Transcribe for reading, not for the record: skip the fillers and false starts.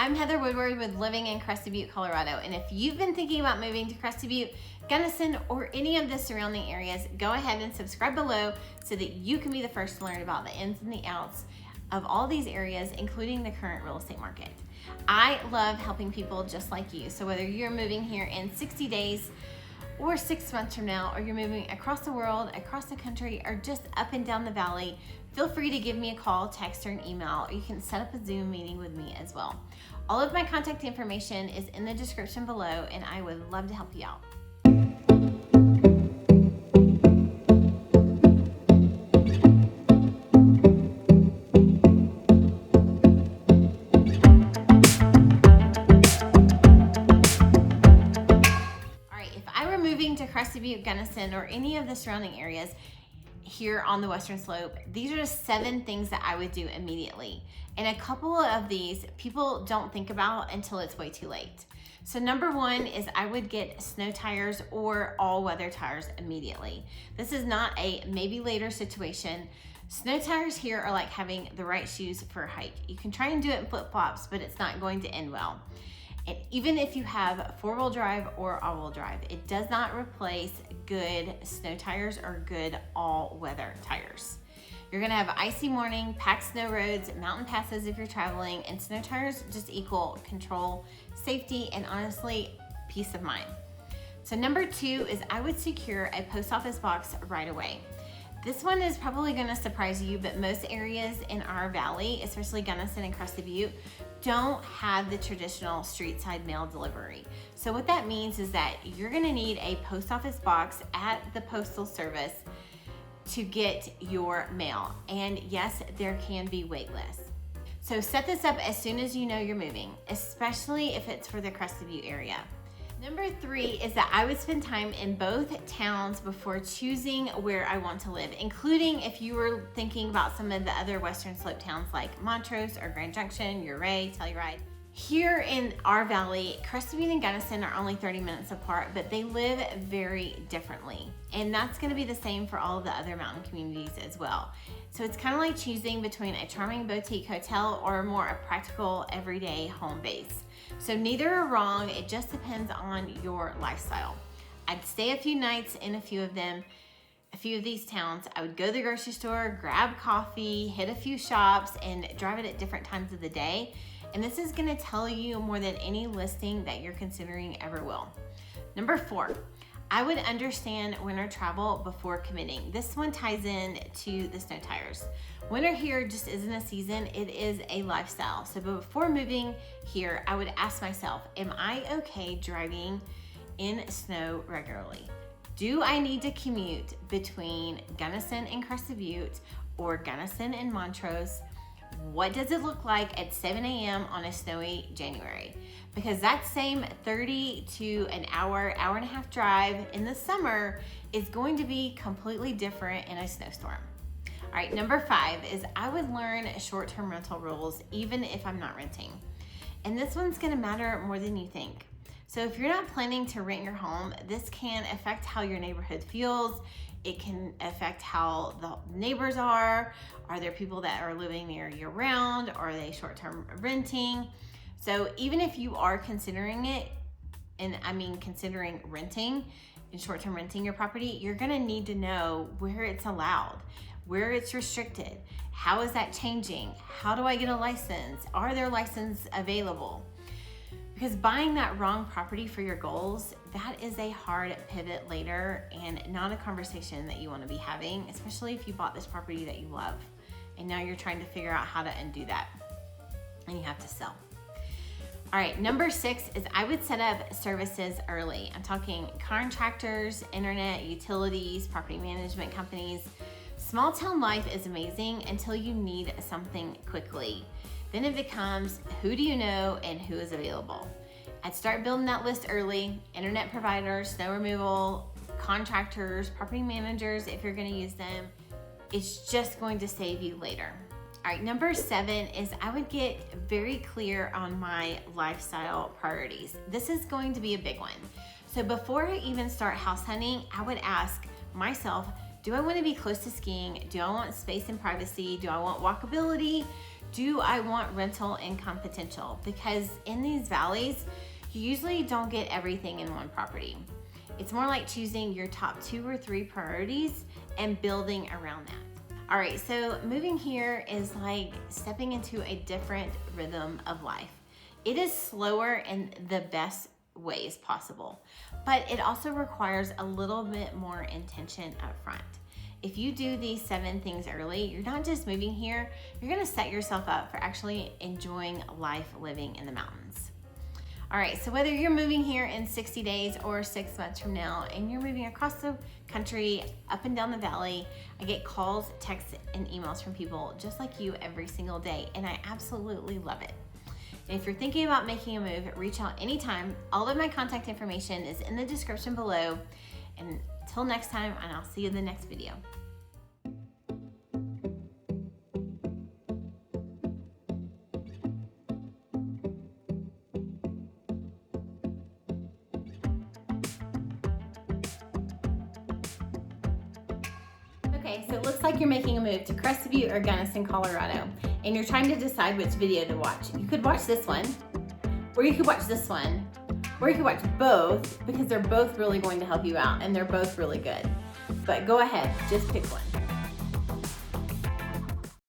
I'm Heather Woodward with Living in Crested Butte, Colorado. And if you've been thinking about moving to Crested Butte, Gunnison, or any of the surrounding areas, go ahead and subscribe below so that you can be the first to learn about the ins and the outs of all these areas, including the current real estate market. I love helping people just like you. So whether you're moving here in 60 days or 6 months from now, or you're moving across the world, across the country, or just up and down the valley, feel free to give me a call, text, or an email, or you can set up a Zoom meeting with me as well. All of my contact information is in the description below, and I would love to help you out. To Crested Butte, Gunnison, or any of the surrounding areas here on the Western Slope, these are just 7 things that I would do immediately. And a couple of these people don't think about until it's way too late. So number 1 is I would get snow tires or all-weather tires immediately. This is not a maybe later situation. Snow tires here are like having the right shoes for a hike. You can try and do it in flip-flops, but it's not going to end well. And even if you have 4-wheel drive or all-wheel drive, it does not replace good snow tires or good all-weather tires. You're gonna have icy morning, packed snow roads, mountain passes if you're traveling, and snow tires just equal control, safety, and honestly, peace of mind. So number 2 is I would secure a post office box right away. This one is probably gonna surprise you, but most areas in our valley, especially Gunnison and Crested Butte, don't have the traditional street side mail delivery. So what that means is that you're gonna need a post office box at the postal service to get your mail. And yes, there can be wait lists. So set this up as soon as you know you're moving, especially if it's for the Crested Butte area. Number 3 is that I would spend time in both towns before choosing where I want to live, including if you were thinking about some of the other Western Slope towns like Montrose or Grand Junction, Ouray, Telluride. Here in our valley, Crested Butte and Gunnison are only 30 minutes apart, but they live very differently. And that's gonna be the same for all of the other mountain communities as well. So it's kind of like choosing between a charming boutique hotel or more a practical everyday home base. So neither are wrong, it just depends on your lifestyle. I'd stay a few nights in a few of these towns. I would go to the grocery store, grab coffee, hit a few shops, and drive it at different times of the day. And this is gonna tell you more than any listing that you're considering ever will. Number 4, I would understand winter travel before committing. This one ties in to the snow tires. Winter here just isn't a season, it is a lifestyle. So before moving here, I would ask myself, am I okay driving in snow regularly? Do I need to commute between Gunnison and Crested Butte or Gunnison and Montrose? What does it look like at 7 a.m. on a snowy January? Because that same 30 to an hour, hour and a half drive in the summer is going to be completely different in a snowstorm. All right, number 5 is I would learn short-term rental rules even if I'm not renting. And this one's gonna matter more than you think. So if you're not planning to rent your home, this can affect how your neighborhood feels. It can affect how the neighbors are. Are there people that are living there year-round? Are they short-term renting? So even if you are considering it, and I mean considering renting and short-term renting your property, you're gonna need to know where it's allowed, where it's restricted. How is that changing? How do I get a license? Are there licenses available? Because buying that wrong property for your goals, that is a hard pivot later and not a conversation that you want to be having, especially if you bought this property that you love and now you're trying to figure out how to undo that and you have to sell. All right, number 6 is I would set up services early. I'm talking contractors, internet, utilities, property management companies. Small town life is amazing until you need something quickly. Then it becomes who do you know and who is available. I'd start building that list early. Internet providers, snow removal, contractors, property managers if you're gonna use them. It's just going to save you later. All right, number 7 is I would get very clear on my lifestyle priorities. This is going to be a big one. So before I even start house hunting, I would ask myself, do I want to be close to skiing? Do I want space and privacy? Do I want walkability? Do I want rental income potential? Because in these valleys, you usually don't get everything in one property. It's more like choosing your top 2 or 3 priorities and building around that. All right, so moving here is like stepping into a different rhythm of life. It is slower in the best ways possible, but it also requires a little bit more intention up front. If you do these 7 things early, you're not just moving here, you're gonna set yourself up for actually enjoying life living in the mountains. All right, so whether you're moving here in 60 days or 6 months from now, and you're moving across the country, up and down the valley, I get calls, texts, and emails from people just like you every single day, and I absolutely love it. And if you're thinking about making a move, reach out anytime. All of my contact information is in the description below. And until next time, and I'll see you in the next video. Okay, so it looks like you're making a move to Crested Butte or Gunnison, Colorado, and you're trying to decide which video to watch. You could watch this one, or you could watch this one, or you could watch both, because they're both really going to help you out and they're both really good. But go ahead, just pick one.